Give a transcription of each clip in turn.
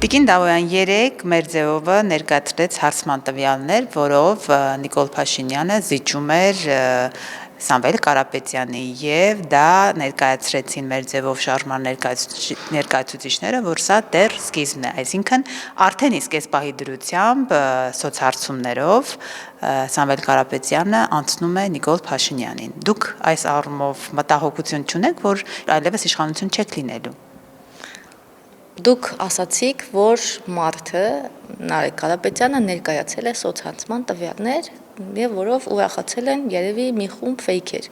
Տիկին Դավոյան 3 մեր ձևովը ներկայացրեց հարցման տվյալներ, որով Նիկոլ Փաշինյանը զիջում էր Սամվել Կարապետյանի եւ դա ներկայացրեցին մեր ձևով շարժման ներկայացուցիչները, որ սա դեռ սկիզբն է, այսինքն արդեն իսկ այս պահի դրությամբ սոցհարցումներով Սամվել Կարապետյանը անցնում է Նիկոլ Փաշինյանին։ Դուք այս առումով մտահոգություն չունեք, որ այլևս իշխանություն չեք լինելու։ Դուք ասացիք, որ մարդը Նարեկ Կարապետյանը ներկայացել է սոցհարցման տվյալներ եւ որով ուրախացել են երևի մի խումբ ֆեյքեր։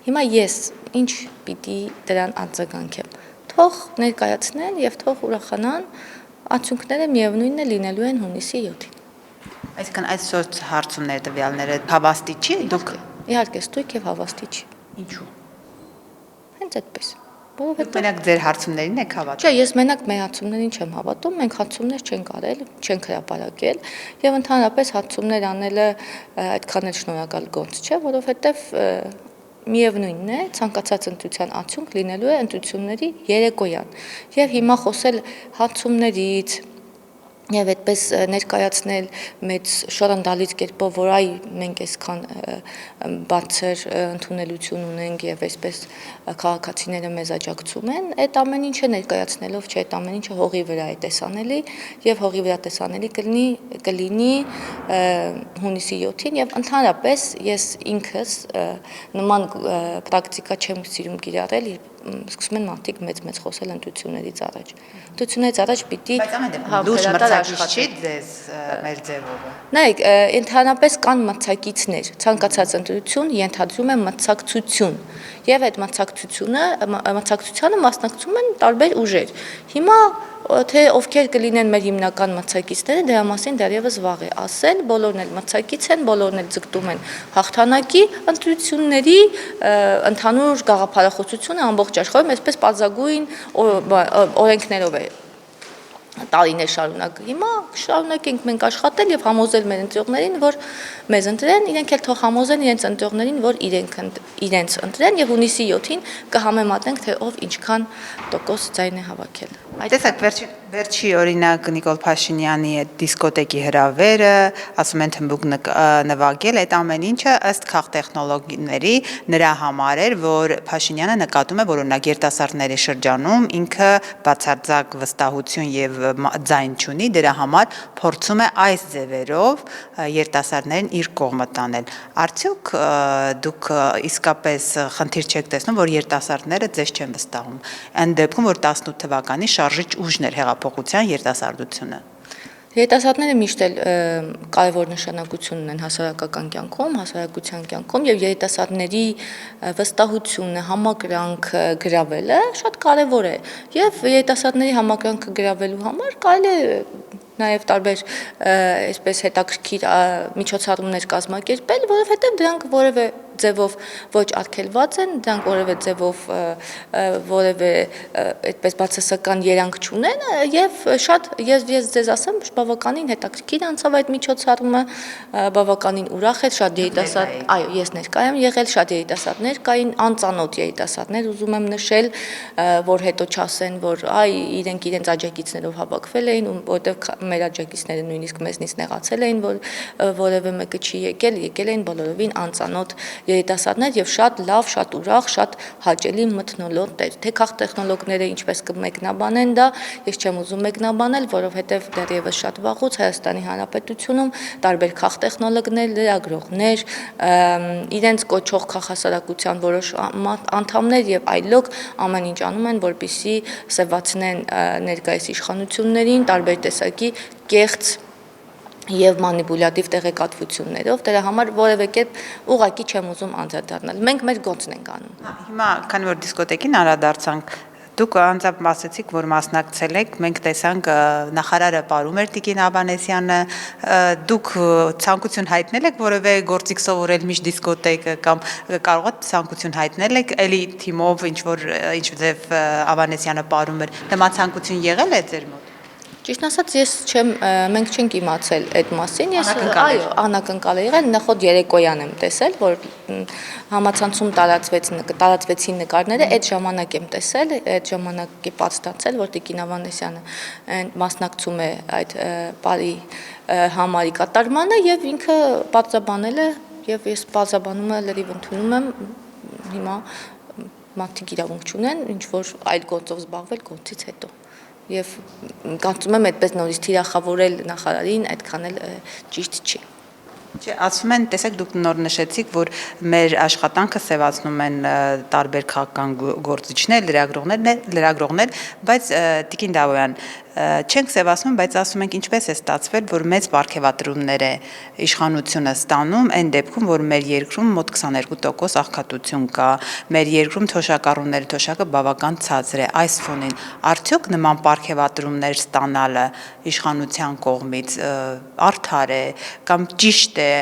Հիմա ես ինչ պիտի դրան արձագանքեմ։ Թող ներկայացնեն եւ թող ուրախանան, արդյունքները միևնույնն է լինելու են հունիսի 7-ին։ Այսինքն այս սոցհարցումների տվյալները հավաստի չի, դուք իհարկե ստույգ եւ հավաստի չի։ Ինչու՞։ Հենց այդպես։ Դուք մենակ ձեր հարցումներին եք հավատում։ Չէ, ես մենակ մեր հարցումներին չեմ հավատում, մենք հարցումներ չենք արել, չենք հրապարակել եւ ընդհանրապես հարցումներ անելը այդքան էլ շնորհակալ գործ չէ, որովհետեւ միևնույնն է, ցանկացած ընտրության արդյունք լինելու է ընտրությունների երեկոյան։ Եվ հիմա խոսել հարցումներից եւ այդպես ներկայացնել մեծ շարանդալից կերպով, որ այ մենք այսքան բարձր ընդունելություն ունենք եւ այսպես քաղաքացիները մեզ աջակցում են, այդ ամեն ինչը ներկայացնելով չէ, այդ ամեն ինչը հողի վրա է տեսանելի եւ հողի վրա տեսանելի կլինի հունիսի 7-ին եւ ընդհանրապես ես ինքս նման պրակտիկա չեմ սիրում կիրառել, սկսում են մարդիկ մեծ խոսել ընտրություններից առաջ։ Ընտրություններից առաջ պիտի լուրջ մրցակից չի ձեզ մեր ձևովը։ Նայեք, ընդհանրապես կան մրցակիցներ, ցանկացած ընտրություն ենթադրում է մրցակցություն եւ այդ մրցակցությանը մասնակցում են տարբեր ուժեր։ Հիմա թե ովքեր կլինեն մեր հիմնական մրցակիցները, դրա մասին դեռևս վաղ է ասել, բոլորն էլ մրցակից են, բոլորն էլ ձգտում են հաղթանակի, ընտրությունների ընդհանուր գաղափարախոսությունը ամբողջ աշխարհում այսպես պարզագույն օրենքներով է տարիներ շարունակ։ Հիմա շարունակենք մենք աշխատել եւ համոզել մեր ընտրողներին, որ մեզ ընտրեն, իրենք էլ թող համոզեն իրենց ընտրողներին, որ իրենց ընտրեն եւ հունիսի 7-ին կհամեմատենք, թե ով ինչքան տոկոս ձայն է հավաքել։ Տեսեք, վերջի օրինակ Նիկոլ Փաշինյանի այդ դիսկոտեկի հրավերը, ասում են թմբուկ նվագել, այդ ամեն ինչը ըստ քաղտեխնոլոգիների նրա համար էր, որ Փաշինյանը նկատում է, որ օրինակ երիտասարդների շրջանում ինքը բացարձակ վստահություն եւ ձայն չունի, դրա համար փորձում է այս ձևերով երիտասարդներին իր կողմը տանել։ Արդյոք դուք իսկապես խնդիր չեք տեսնում, որ երիտասարդները ձեզ չեն վստահում։ Այն դեպքում, որ 18 թվականի շարժիչ ուժն էր հեղափոխության երիտասարդությունը։ Երիտասարդները միշտ էլ կարևոր նշանակություն ունեն հասարակական կյանքում, հասարակության կյանքում եւ երիտասարդների վստահությունը, համակրանքը գրավելը շատ կարևոր է։ Եվ երիտասարդների համակրանքը գրավելու համար կարելի է նաև տարբեր այսպես հետաքրքիր միջոցառումներ կազմակերպել, որովհետև դրանք որևէ ձևով ոչ արգելված են, դրանք որևէ ձևով որևէ այդպես բացասական երանգ չունեն եւ շատ ես ձեզ ասեմ, բավականին հետաքրքիր անցավ այդ միջոցառումը, բավականին ուրախ էր, շատ երիտասարդ, այո, ես ներկա եմ եղել, շատ երիտասարդներ կային, անծանոթ երիտասարդներ, ուզում եմ նշել, որ հետո չասեն, որ այ իրենք իրենց աջակիցներով հավաքվել էին, որտեղ մեր աջակիցները նույնիսկ մեզնից նեղացել էին, որ որևէ մեկը չի եկել էին բոլորովին անծանոթ երիտասարդներ եւ շատ լավ, շատ ուրախ, շատ հաճելի մթնոլորտ էր։ Թե քաղտեխնոլոգները ինչպես կմեկնաբանեն դա, ես չեմ ուզում մեկնաբանել, որովհետեւ դեռևս շատ վաղուց Հայաստանի Հանրապետությունում տարբեր քաղտեխնոլոգներ, լրագրողներ, իրենց կոչող քաղաքասարակության որոշ անդամներ եւ այլոք ամեն ինչ անում են, որպեսզի սեվացնեն ներկայիս իշխանություններին տարբեր տեսակի կեղծ եւ մանիպուլյատիվ տեղեկատվություններով, դրա համար որևէ կերպ ուղղակի չեմ ուզում անդրադառնալ։ Մենք մեր գործն ենք անում։ Հիմա քանի որ դիսկոտեկին անդրադարձանք, դուք անձամբ ասացիք, որ մասնակցել եք, մենք տեսանք նախարարը պարում էր Տիկին Ավանեսյանը, դուք ցանկություն հայտնել եք որևէ գործիք սովորել միշտ դիսկոտեկը կամ կարող եք ցանկություն հայտնել եք էլի թիմով ինչ ձև Ավանեսյանը պարում էր, նման ցանկություն եղել է ձեր մոտ։ Ճիշտ ասած, մենք չենք իմացել այդ մասին, այո, անակնկալ է եղել, նախորդ երեկոյան եմ տեսել, որ համացանցում տարածվեցին նկարները, այդ ժամանակ եմ տեսել, այդ ժամանակ է բաց դարձել, որ Տիկին Ավանեսյանը մասնակցում է այդ բարի համարի կատարմանը եւ ինքը բացաբանել է եւ ես բացաբանումը լրիվ ընդունում եմ, հիմա մարդիկ իրավունք չունեն, ինչ որ այլ գործով զբաղվել գործից հետո։ Եվ կարծում եմ այդպես նորից թիրախավորել նախարարին այդքան էլ ճիշտ չի։ Չէ, ասում են, տեսեք, դուք նոր նշեցիք, որ մեր աշխատանքը սևացնում են տարբեր քաղաքական գործիչներ, լրագրողներ, բայց Տիկին Դավոյան, չենք սևացնում, բայց ասում ենք ինչպես է ստացվել, որ մեծ պարգևատրումներ է իշխանությունը ստանում այն դեպքում, որ մեր երկրում մոտ 22% աղքատություն կա, մեր երկրում թոշակառուների թոշակը բավական ցածր է, այս ֆոնին արդյոք նման պարգևատրումներ ստանալը իշխանության կողմից արդար է կամ ճիշտ է,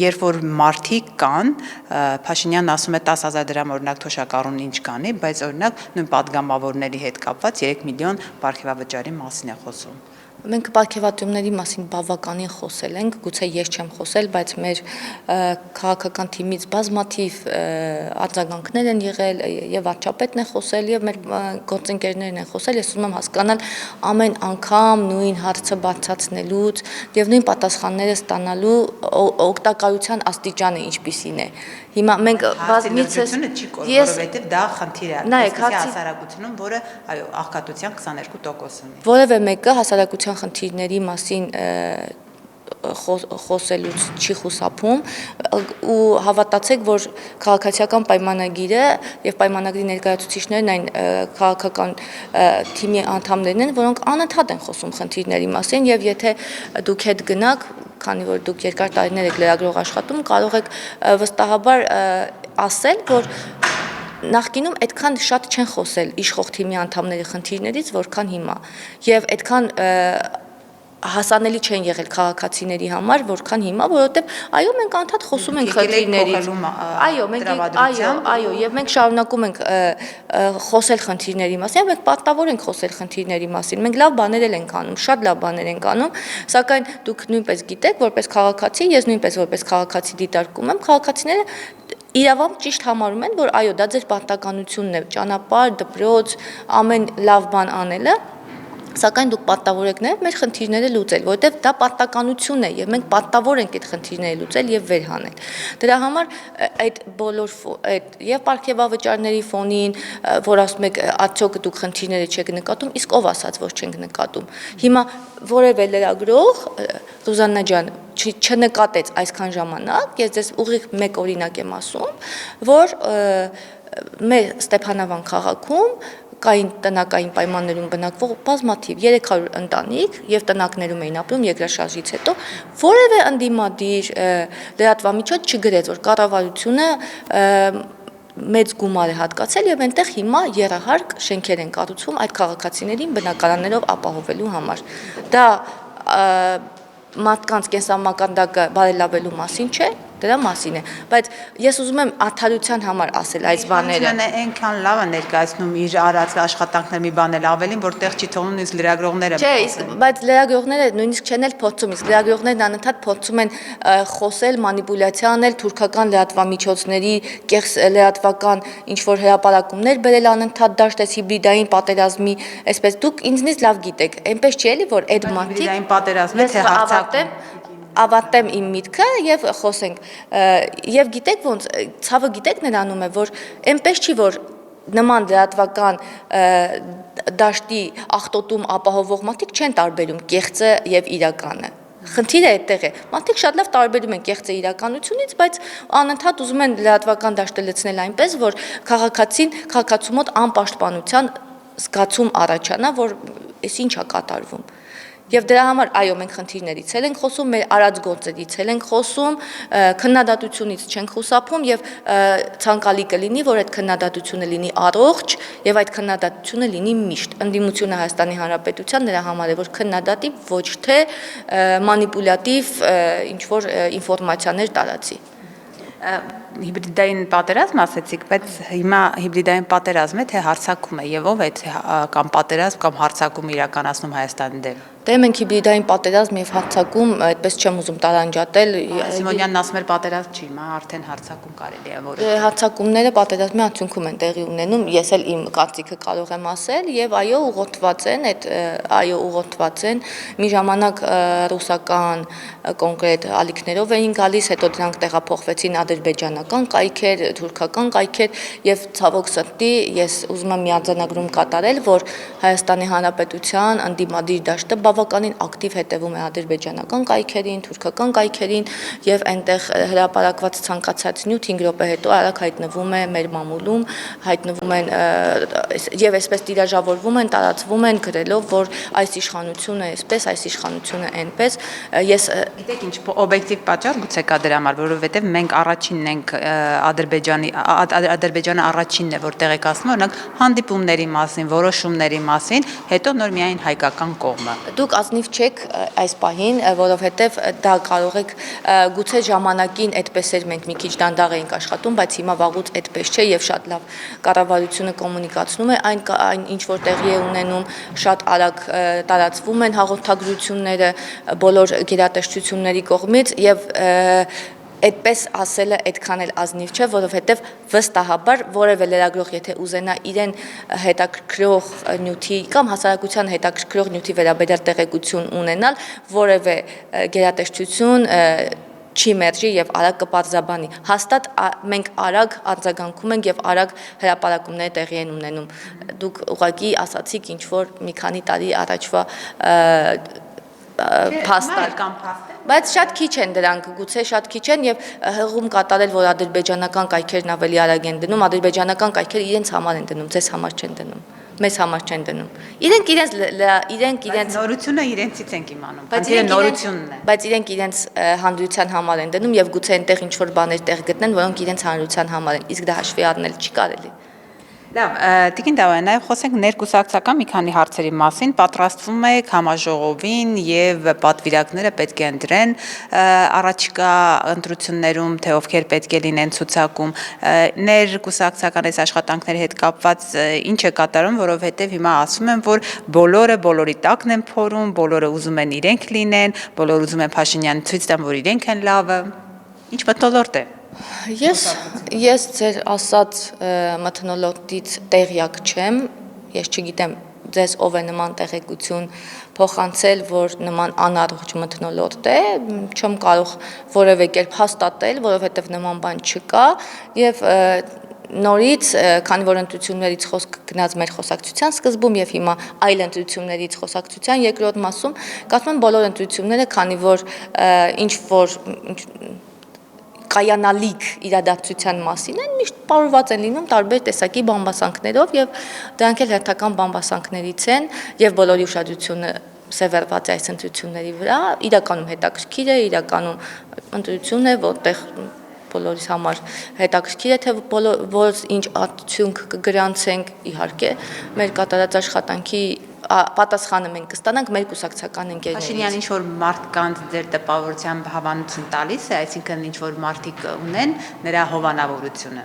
երբ որ մարդիկ կան, Փաշինյանն ասում է 10,000 դրամ օրինակ թոշակառուն ինչ կանի, բայց օրինակ նույն падգամավորների հետ կապված 3 միլիոն պարգևավճարի մասին է խոսում։ Մենք պարգևատրումների մասին բավականին խոսել ենք, գուցե ես չեմ խոսել, բայց մեր քաղաքական թիմից բազմաթիվ արձագանքներ են եղել, եւ վարչապետն է խոսել, եւ մեր գործընկերներն են խոսել, ես ուզում եմ հասկանալ ամեն անգամ նույն հարցը բարձրացնելուց եւ նույն պատասխանները ստանալու օգտակարության աստիճանը ինչպիսին է։ Հիմա մենք բազմիցս որովհետեւ դա խնդիր է, հասարակությունում, որը այո, աղքատության 22% ունի։ Որևէ մեկը հասարակության խնդիրների մասին խոսելուց չի խուսափում ու հավատացեք, որ քաղաքացիական պայմանագիրը եւ պայմանագրի ներկայացուցիչներն այն քաղաքական թիմի անդամներն են, որոնք անընդհատ են խոսում խնդիրների մասին եւ եթե դուք հետ գնաք, քանի որ դուք երկար տարիներ եք լրագրող աշխատում, կարող եք վստահաբար ասել, որ նախկինում այդքան շատ չեն խոսել իշխող թիմի անդամների խնդիրներից, որքան հիմա եւ այդքան հասանելի չեն եղել քաղաքացիների համար, որքան հիմա, որովհետեւ այո, մենք անդադ խոսում ենք խնդիրներից։ Այո, եւ մենք շարունակում ենք խոսել խնդիրների մասին, մենք պատտավոր ենք խոսել խնդիրների մասին։ Մենք լավ բաներ ենք անում, շատ լավ բաներ ենք անում, սակայն դուք նույնպես գիտեք, որպես քաղաքացի, ես նույնպես որպես քաղաքացի դիտարկում եմ, քաղաքացիները իրավամբ ճիշտ համարում են, որ այո, դա ձեր պարտականությունն է, ճանապարհ, դպրոց, ամեն լավ բան անելը, սակայն դուք պատտավոր եք նաև մեր խնդիրները լուծել, որովհետև դա պարտականություն է եւ մենք պատտավոր ենք այդ խնդիրները լուծել եւ վերհանել։ Դրա համար այդ բոլոր այդ եւ պարգևավճարների ֆոնին, որ ասում եք, արդյոք դուք խնդիրները չեք նկատում, իսկ ով ասաց, որ չենք նկատում։ Հիմա որևէ լրագրող, Ռուզաննա ջան, չնկատեց այսքան ժամանակ, ես ձեզ ուղիղ մեկ օրինակ եմ ասում, որ մեր Ստեփանավան քաղաքում կային տնական պայմաններում բնակվող բազմաթիվ 300 ընտանիք եւ տնակներում էին ապրում երկրաշարժից հետո որևէ ընդդիմադիր լրատվամիջոց չգրեց, որ կառավարությունը մեծ գումար է հատկացել եւ այնտեղ հիմա երահարկ շենքեր են կառուցվում այդ քաղաքացիներին բնակարաններով ապահովելու համար։ Դա մարդկանց կենսամակարդակը բարելավելու մասին չէ, դրա մասին է, բայց ես ուզում եմ արդարության համար ասել այս բաները։ Այնքան լավ է ներկայացնում իր արած աշխատանքները մի բան էլ ավելին, որտեղ չի թողնում նույնիսկ լրագրողները։ Չէ, իսկ բայց լրագրողները նույնիսկ չեն էլ փորձում, իսկ լրագրողներն անընդհատ փորձում են խոսել, մանիպուլյացիա անել, թուրքական լրատվամիջոցների կեղծ լրատվական ինչ որ հրապարակումներ բերել անընդհատ դաշտես հիբրիդային պատերազմի, այսպես դուք ինձնից լավ գիտեք, այնպես չի էլի, որ այդ մարդիկ հիբրիդային պատերազմի թե հարձակում ավարտեմ իմ միտքը եւ խոսենք եւ գիտեք ոնց ցավը գիտեք նրանում է որ այնպես չի որ նման լրատվական դաշտի աղտոտում ապահովող մարդիկ չեն տարբերում կեղծը եւ իրականը խնդիրը այդտեղ է մարդիկ շատ լավ տարբերում են կեղծը իրականությունից բայց անընդհատ ուզում են լրատվական դաշտը լցնել այնպես որ քաղաքացու մոտ անպաշտպանության զգացում առաջանա որ էս ինչ է կատարվում Եվ դրա համար այո մենք խնդիրներից ենք խոսում, մեր արած գործերից ենք խոսում, քննադատությունից չենք խուսափում եւ ցանկալի կլինի, որ այդ քննադատությունը լինի առողջ եւ այդ քննադատությունը լինի միշտ։ Ընդդիմությունը Հայաստանի Հանրապետության նրա համար է, որ քննադատի ոչ թե մանիպուլյատիվ ինչ որ ինֆորմացիաներ տարածի։ Հիբրիդային պատերազմ ասեցիք, բայց հիմա հիբրիդային պատերազմ է, թե հարձակում է եւ ով է կամ պատերազմ կամ հարձակում իրականացնում Հայաստանի դեմ։ Դե մենք հիբրիդային պատերազմ եւ հարձակում, այդպես չեմ ուզում տարանջատել։ Սիմոնյանն ասում էր պատերազմ չի, հիմա արդեն հարձակում կարելի է որը։ Հարձակումները պատերազմի արդյունքում են տեղի ունենում, ես էլ իմ կարծիքը կարող եմ ասել եւ այո ուղղորդված են, ուղղորդված են մի ժամանակ ռուսական կոնկրետ ալիքներով էին գալիս, հետո դրանք տեղափոխվեցին ադրբեջանական կայքեր, թուրքական կայքեր եւ ցավոք սրտի ես ուզում եմ միաձանագրում կատարել, որ Հայաստանի Հանրապետության անդիմադիր դաշտը բավականին ակտիվ հետևում է ադրբեջանական կայքերին, թուրքական կայքերին եւ այնտեղ հրապարակված ցանկացած նյութ 5 րոպե հետո արագ հայտնվում է մեր մամուլում, հայտնվում են եւ այսպես տիրաժավորվում են, տարածվում են գրելով, որ այս իշխանությունը այսպես, այս իշխանությունը այնպես։ Ես գիտեք ինչ օբյեկտիվ պատճառ գուցե կա դրա համար, որովհետեւ մենք առաջինն ենք Ադրբեջանը առաջինն է, որ տեղեկացնում օրինակ հանդիպումների մասին, որոշումների մասին, հետո նոր միայն հայկական կողմը։ Դուք ազնիվ չեք այս պահին, որովհետև դա կարող եք գուցե ժամանակին այդպես էր մենք մի քիչ դանդաղ էինք աշխատում, բայց հիմա վաղուց այդպես չէ եւ շատ լավ կառավարությունը կոմունիկացնում է այն ինչ որ տեղի է ունենում, շատ արագ տարածվում են հաղորդագրությունները բոլոր գերատեսչությունների կողմից եւ այդպես ասելը այդքան էլ ազնիվ չէ, որովհետև վստահաբար որևէ լրագրող եթե ուզենա իրեն հետաքրքրող նյութի կամ հասարակության հետաքրքրող նյութի վերաբերյալ տեղեկություն ունենալ, որևէ գերատեսչություն չի մերժի եւ արագ կպարզաբանի։ Հաստատ մենք արագ արձագանքում ենք եւ արագ հրապարակումներ տեղի են ունենում։ Դուք ուղղակի ասացիք ինչ որ մի քանի տարի առաջվա փաստեր բայց շատ քիչ են դրանք, գուցե շատ քիչ են եւ հղում կատարել, որ ադրբեջանական կայքերն ավելի արագ են դնում, ադրբեջանական կայքերը իրենց համար են դնում, ձեզ համար չեն դնում, մեզ համար չեն դնում։ Իրենք նորությունը իրենցից ենք իմանում, բայց նորությունն է։ Բայց իրենք իրենց հանրության համար են դնում եւ գուցե այնտեղ ինչ որ բաներ տեղ գտնեն, որոնք իրենց հանրության համար են, իսկ դա հաշվի առնել չի կարելի։ Լավ, Տիկին Դավոյան, նաև խոսենք ներկուսակցական մի քանի հարցերի մասին, պատրաստվում եք համաժողովին եւ պատվիրակները պետք է ընտրեն առաջիկա ընտրություններում, թե ովքեր պետք է լինեն ցուցակում, ներկուսակցական այս աշխատանքների հետ կապված ինչ է կատարում, որովհետեւ հիմա ասում են, որ բոլորը բոլորի տակն են փորում, բոլորը ուզում են իրենք լինեն, բոլորը ուզում են Փաշինյանը ցույց տան, որ իրենք են լավը, ինչ մթնոլորտ է։ Ես ձեր ասած մթնոլորտից տեղյակ չեմ, ես չգիտեմ ձեզ ով է նման տեղեկություն փոխանցել, որ նման անառողջ մթնոլորտ է, չեմ կարող որևէ կերպ հաստատել, որովհետև նման բան չկա եւ նորից, քանի որ ընտրություններից խոսք գնաց մեր խոսակցության սկզբում եւ հիմա այլ ընտրություններից խոսակցության երկրորդ մասում, կարծում եմ բոլոր ընտրությունները, քանի որ ինչ որ կայանալիք իրադարձության մասին են, միշտ պարուրված են լինում տարբեր տեսակի բամբասանքներով եւ դրանք էլ հերթական բամբասանքներից են եւ բոլորի ուշադրությունը սևեռված է այս ընտրությունների վրա, իրականում հետաքրքիր է, իրականում ընտրություն է, որտեղ բոլորիս համար հետաքրքիր է, թե որ ինչ արդյունք կգրանցենք, իհարկե, մեր կատարած աշխատանքի պատասխանը մենք կստանանք մեր կուսակցական ընկերներից։ Փաշինյան ինչ որ մարդկանց ձեր տպավորությամբ հավանություն տալիս է, այսինքն ինչ որ մարդիկ ունեն նրա հովանավորությունը։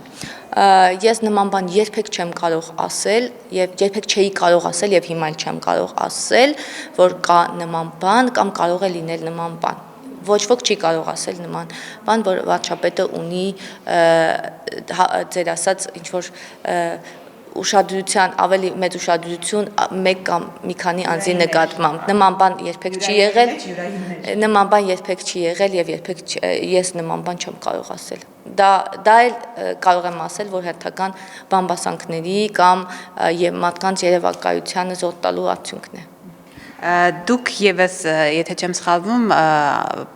Ես նման բան երբեք չեմ կարող ասել եւ երբեք չէի կարող ասել եւ հիմա չեմ կարող ասել, որ կա նման բան կամ կարող է լինել նման բան։ Ոչ ոք չի կարող ասել նման բան, որ վարչապետը ունի ձեր ասած ինչ որ ուշադրության ավելի մեծ ուշադրություն մեկ կամ մի քանի անձի նկատմամբ նման բան երբեք չի եղել եւ երբեք ես նման բան չեմ կարող ասել դա էլ կարող եմ ասել որ հերթական բամբասանքների կամ եւ մարդկանց երևակայությանը զոհ տալու արդյունքն է Դուք եւս, եթե չեմ սխալվում,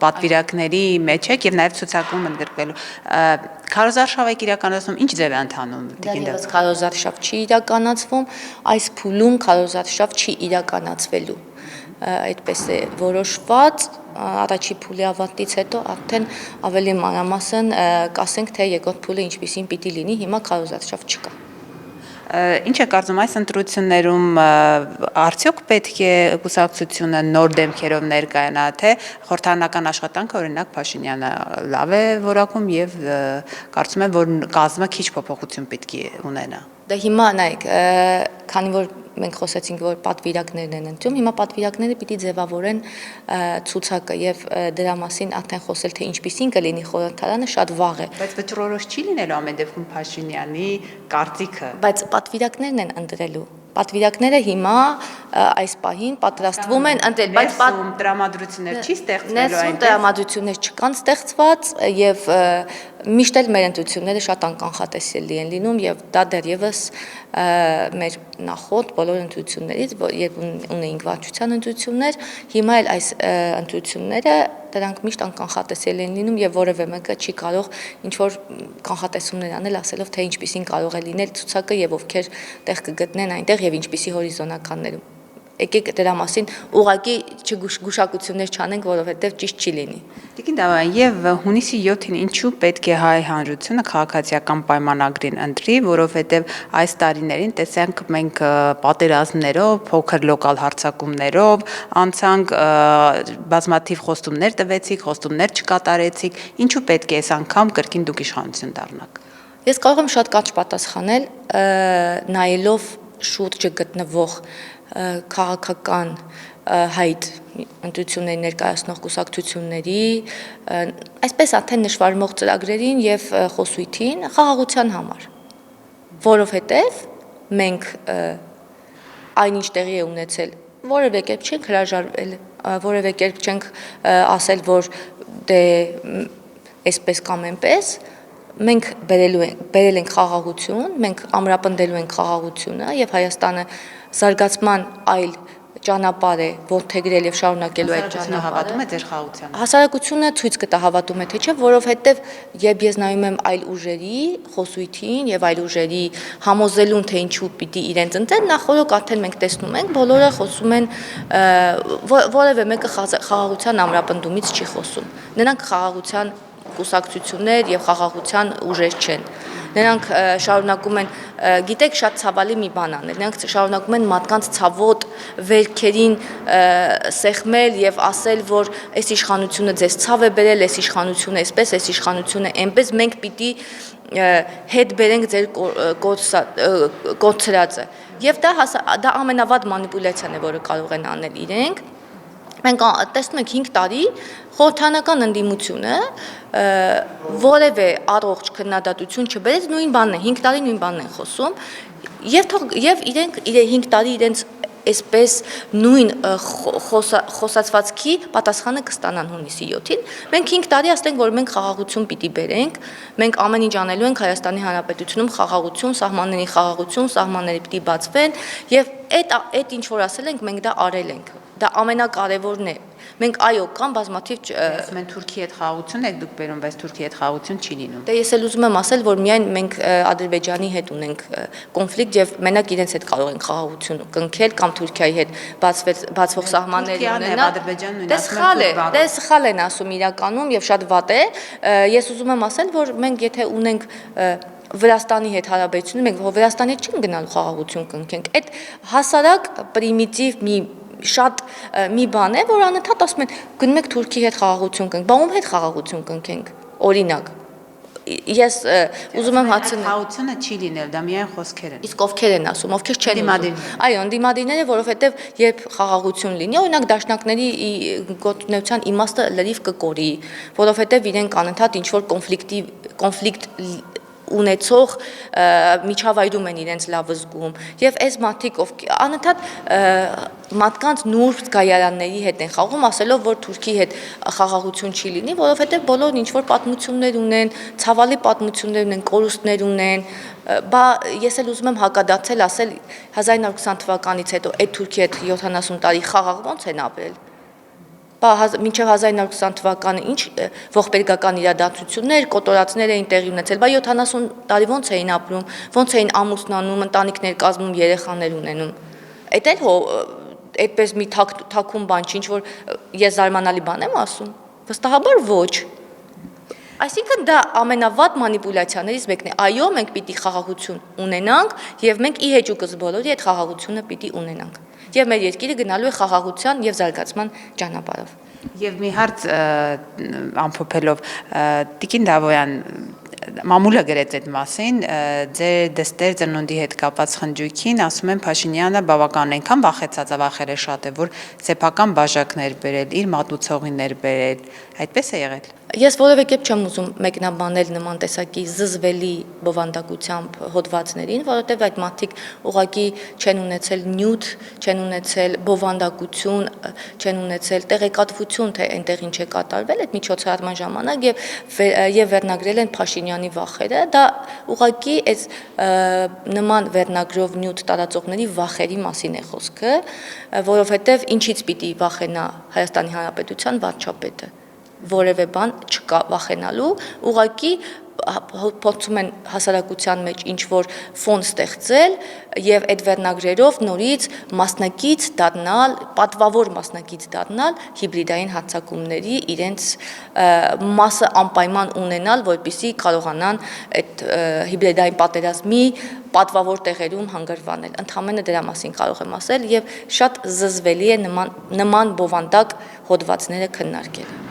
պատվիրակների մեջ եք եւ նաեւ ցուցակում ընդգրկվելու։ Քարոզարշավ եք իրականացնում, ինչ ձև է ընթանում։ Դեռևս քարոզարշավ չի իրականացվում, այս փուլում քարոզարշավ չի իրականացվելու։ Այդպես է որոշված, առաջի փուլի ավարտից հետո արդեն ավելի մանրամասն կասենք թե երկրորդ փուլը ինչպիսին պիտի լինի, հիմա քարոզարշավ չկա։ Ինչ է կարծում այս ընտրություններում արդյոք պետք է կուսակցությունը նոր դեմքերով ներկայանա, թե խորհրդարանական աշխատանքը օրինակ Փաշինյանը լավ է որակում եւ կարծում եմ, որ կազմը քիչ փոփոխություն պետք է ունենա։ Դե հիմա նայեք, քանի որ մենք խոսեցինք, որ պատվիրակներն են ընտրում, հիմա պատվիրակները պիտի ձևավորեն ցուցակը եւ դրա մասին արդեն խոսել, թե ինչպիսին կլինի խորհրդարանը շատ վաղ է։ Բայց վճռորոշ չի լինելու ամեն դեպքում Փաշինյանի կարծիքը։ Բայց պատվիրակներն են ընտրելու։ Պատվիրակները հիմա այս պահին պատրաստվում են ընտրել, բայց տրամադրություններ չի ստեղծվելու այնտեղ տրամադրություններ չկան ստեղծված եւ միշտ էլ մեր ընտրությունները շատ անկանխատեսելի են լինում եւ դա դեռևս մեր նախորդ բոլոր ընտրություններից, երբ ունեինք վարչության ընտրություններ, հիմա էլ այս ընտրությունները դրանք միշտ անկանխատեսելի են լինում եւ որևէ մեկը չի կարող ինչ որ կանխատեսումներ անել, ասելով թե ինչպիսին կարող է լինել ցուցակը եւ ովքեր տեղ կգտնեն այնտեղ եւ ինչպիսի հորիզոնականներում։ Եկեք դրա մասին ուղղակի չգուշակություններ չանենք, որովհետև ճիշտ չի լինի։ Տիկին Դավայան, եւ հունիսի 7-ին ինչու պետք է հայ հանրությունը քաղաքացիական պայմանագրին ընտրի, որովհետև այս տարիներին տեսանք մենք պատերազմներով, փոքր լոկալ հարձակումներով անցանք, բազմաթիվ խոստումներ տվեցիք, խոստումներ չկատարեցիք, ինչու պետք է այս անգամ կրկին դուք իշխանություն դառնաք։ Ես կարող եմ շատ կարճ պատասխանել, նայելով շուրջը գտնվող քաղաքական հայտ ընտրությունների ներկայացնող կուսակցությունների, այսպես արդեն նշվարմող ծրագրերին եւ խոսույթին խաղաղության համար, որովհետեւ մենք այնինչ տեղի է ունեցել, որևէ կերպ չենք հրաժարվել, որևէ կերպ չենք ասել, որ դե այսպես կամ այնպես, մենք բերել ենք խաղաղություն, մենք ամրապնդելու ենք խաղաղությունը եւ Հայաստանը զարգացման այլ ճանապարհ է ողջագրել եւ շարունակելու այդ ճանապարհը։ Հավատում է ձեր խաղաղությանը։ Հասարակությունը ցույց կտա հավատում է թե չէ, որովհետեւ երբ ես նայում եմ այլ ուժերի խոսույթին եւ այլ ուժերի համոզելուն, թե ինչու պիտի իրենց ընտրեն, նախորդ արդեն մենք տեսնում ենք, բոլորը խոսում են, որևէ մեկը խաղաղության ամրապնդումից չի խոսում։ Նրանք խաղաղության կուսակցություններ եւ խաղաղության ուժեր չեն։ Նրանք շարունակում են, գիտեք, շատ ցավալի մի բան անել։ Նրանք շարունակում են մարդկանց ցավոտ վերքերին սեղմել եւ ասել, որ այս իշխանությունը ձեզ ցավ է բերել, այս իշխանությունը այսպես, այս իշխանությունը այնպես, մենք պիտի հետ բերենք ձեր կորցրածը։ Եվ դա ամենավատ մանիպուլյացիան է, որը կարող են անել իրենք։ Մենք տեսնում ենք 5 տարի խորհրդարանական ընդդիմությունը որևէ առողջ քննադատություն չբերեց, նույն բանն է, 5 տարի նույն բանն են խոսում, եւ իրենք 5 տարի իրենց այսպես նույն խոսացվածքի պատասխանը կստանան հունիսի 7-ին։ Մենք 5 տարի ասենք, որ մենք խաղաղություն պիտի բերենք, մենք ամեն ինչ անելու ենք Հայաստանի Հանրապետությունում խաղաղություն, սահմանների խաղաղություն, սահմանները պիտի բացվեն եւ այդ ինչ որ ասել ենք, մենք դա արել ենք։ Դա ամենակարևորն է։ Մենք այո, կան բազմաթիվ ասում են Թուրքիի հետ խաղաղություն եք դուք բերում, բայց Թուրքիի հետ խաղաղություն չի լինում։ Դե ես էլ ուզում եմ ասել, որ միայն մենք Ադրբեջանի հետ ունենք կոնֆլիկտ եւ մենակ իրենց հետ կարող ենք խաղաղություն կնքել կամ Թուրքիայի հետ բացվող սահմաններ ունենալ։ Դե սխալ են ասում իրականում եւ շատ վատ է։ Ես ուզում եմ ասել, որ մենք եթե ունենք Վրաստանի հետ հարաբերություններ, մենք Վրաստանի հետ չենք գնալու խաղաղություն կնքենք։ Այդ հասարակ պրիմիտիվ շատ մի բան է, որ անընդհատ ասում են գնում եք Թուրքի հետ խաղաղություն կնքենք, բա ում հետ խաղաղություն կնքենք, օրինակ։ Ես ուզում եմ հարցնել, խաղաղությունը չի լինել, դա միայն խոսքեր են։ Իսկ ովքեր են ասում, ովքեր չեն ուզում։ Այո, ընդդիմադիրները, որովհետև երբ խաղաղություն լինի, օրինակ դաշնակների գործունեության իմաստը լրիվ կկորի, որովհետև իրենք անընդհատ ինչ որ կոնֆլիկտ ունեցող միջավայրում են իրենց լավը զգում եւ այս մարդիկ անընդհատ մարդկանց նուրբ զգայարանների հետ են խաղում, ասելով որ Թուրքի հետ խաղաղություն չի լինի, որովհետեւ բոլորն ինչ որ պատմություններ ունեն, ցավալի պատմություններ ունեն, կորուստներ ունեն, բա ես էլ ուզում եմ հակադարձել, ասել 1920 թվականից հետո այդ Թուրքի հետ 70 տարի խաղաղ ոնց են ապրել։ Բա մինչև 1920 թվականը ինչ ողբերգական իրադարձություններ, կոտորածներ էին տեղի ունեցել, բա 70 տարի ոնց էին ապրում, ոնց էին ամուսնանում, ընտանիքներ կազմում, երեխաներ ունենում։ Էդ էլ այդպես մի թաքուն բան չի, ինչ որ ես զարմանալի բան եմ ասում։ Վստահաբար ոչ։ Այսինքն դա ամենավատ մանիպուլյացիաներից մեկն է։ Այո, մենք պիտի խաղաղություն ունենանք եւ մենք ի հեճուկս բոլորի այդ խաղաղությունը պիտի ունենանք։ Եվ մեր երկիրը գնալու է խաղաղության եւ զարգացման ճանապարհով։ Եվ մի հարց ամփոփելով Տիկին Դավոյան մամուլը գրեց այդ մասին, ձեր դստեր ծնունդի հետ կապված խնջույքին ասում են Փաշինյանը բավական այնքան վախեցած է, վախերը շատ է, որ սեփական բաժակներ բերել, իր մատուցողիներ բերել, այդպես է եղել։ Ես որևէ կերպ չեմ ուզում մեկնաբանել նման տեսակի զզվելի բովանդակությամբ հոդվածներին, որովհետև այդ մարդիկ ուղղակի չեն ունեցել նյութ, չեն ունեցել բովանդակություն, չեն ունեցել տեղեկատվություն, թե այնտեղ ինչ է կատարվել այդ միջոցառման ժամանակ եւ վերնագրել են Փաշինյանի վախերը, դա ուղղակի այս նման վերնագրով նյութ տարածողների վախերի մասին է խոսքը, որովհետև ինչից պիտի վախենա Հայաստանի Հանրապետության վարչապետը որևէ բան չկա վախենալու, ուղղակի փորձում են հասարակության մեջ ինչ-որ ֆոն ստեղծել եւ այդ վերնագրերով նորից մասնակից դառնալ, պատվավոր մասնակից դառնալ հիբրիդային հարձակումների իրենց մասը անպայման ունենալ, որպեսզի կարողանան այդ հիբրիդային պատերազմի պատվավոր տեղերում հանգրվանել։ Ընդհանրապես դրա մասին կարող եմ ասել եւ շատ զզվելի է նման բովանդակ հոդվածները քննարկել։